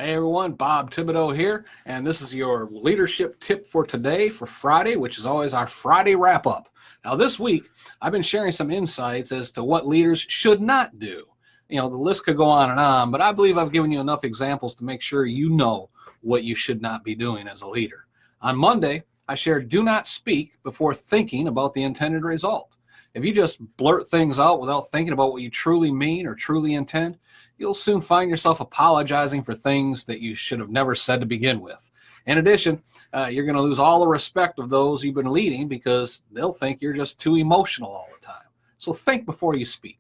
Hey everyone, Bob Thibodeau here, and this is your leadership tip for today, for Friday, which is always our Friday wrap-up. Now this week, I've been sharing some insights as to what leaders should not do. The list could go on, but I believe I've given you enough examples to make sure you know what you should not be doing as a leader. On Monday, I shared do not speak before thinking about the intended result. If you just blurt things out without thinking about what you truly mean or truly intend, you'll soon find yourself apologizing for things that you should have never said to begin with. In addition, you're going to lose all the respect of those you've been leading because they'll think you're just too emotional all the time. So think before you speak.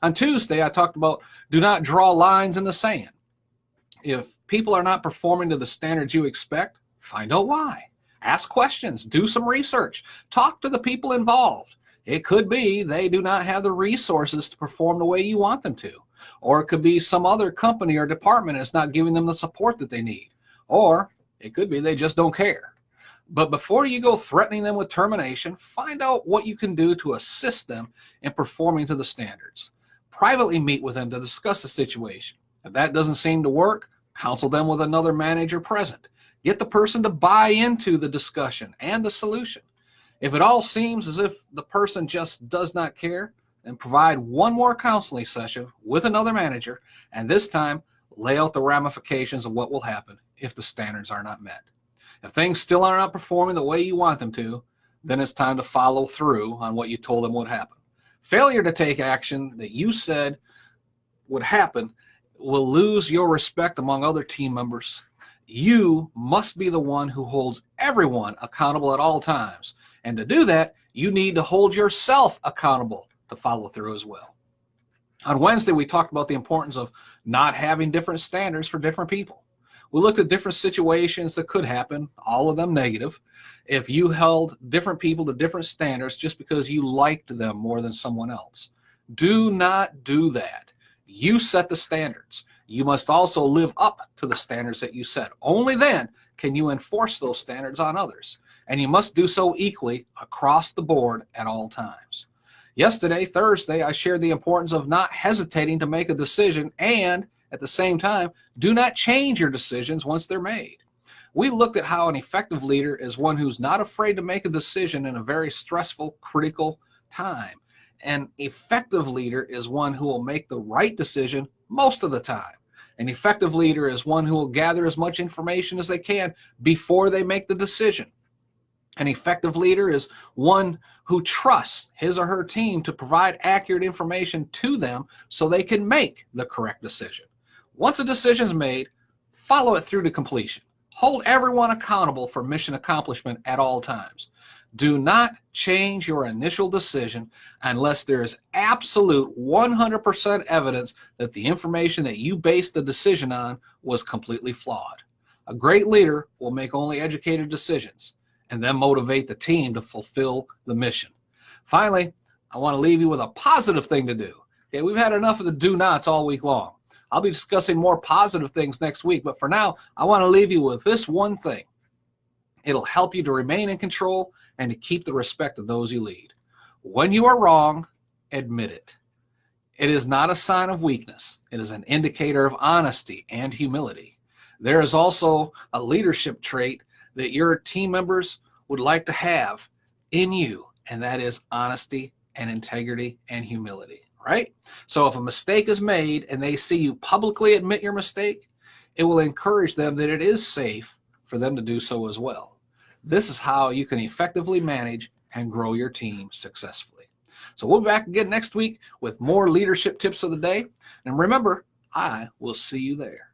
On Tuesday, I talked about do not draw lines in the sand. If people are not performing to the standards you expect, find out why. Ask questions, do some research, talk to the people involved. It could be they do not have the resources to perform the way you want them to. Or it could be some other company or department that's not giving them the support that they need. Or it could be they just don't care. But before you go threatening them with termination, find out what you can do to assist them in performing to the standards. Privately meet with them to discuss the situation. If that doesn't seem to work, counsel them with another manager present. Get the person to buy into the discussion and the solution. If it all seems as if the person just does not care, then provide one more counseling session with another manager, and this time lay out the ramifications of what will happen if the standards are not met. If things still are not performing the way you want them to, then it's time to follow through on what you told them would happen. Failure to take action that you said would happen will lose your respect among other team members. You must be the one who holds everyone accountable at all times. And to do that, you need to hold yourself accountable to follow through as well. On Wednesday, we talked about the importance of not having different standards for different people. We looked at different situations that could happen, all of them negative, if you held different people to different standards just because you liked them more than someone else. Do not do that. You set the standards. You must also live up to the standards that you set. Only then can you enforce those standards on others. And you must do so equally across the board at all times. Yesterday, Thursday, I shared the importance of not hesitating to make a decision and, at the same time, do not change your decisions once they're made. We looked at how an effective leader is one who's not afraid to make a decision in a very stressful, critical time. An effective leader is one who will make the right decision most of the time. An effective leader is one who will gather as much information as they can before they make the decision. An effective leader is one who trusts his or her team to provide accurate information to them so they can make the correct decision. Once a decision is made, follow it through to completion. Hold everyone accountable for mission accomplishment at all times. Do not change your initial decision unless there is absolute 100% evidence that the information that you based the decision on was completely flawed. A great leader will make only educated decisions and then motivate the team to fulfill the mission. Finally, I want to leave you with a positive thing to do. Okay, we've had enough of the do nots all week long. I'll be discussing more positive things next week, but for now, I want to leave you with this one thing. It'll help you to remain in control and to keep the respect of those you lead. When you are wrong, admit it. It is not a sign of weakness. It is an indicator of honesty and humility. There is also a leadership trait that your team members would like to have in you, and that is honesty and integrity and humility, right? So if a mistake is made and they see you publicly admit your mistake, it will encourage them that it is safe for them to do so as well. This is how you can effectively manage and grow your team successfully. So we'll be back again next week with more leadership tips of the day. And remember, I will see you there.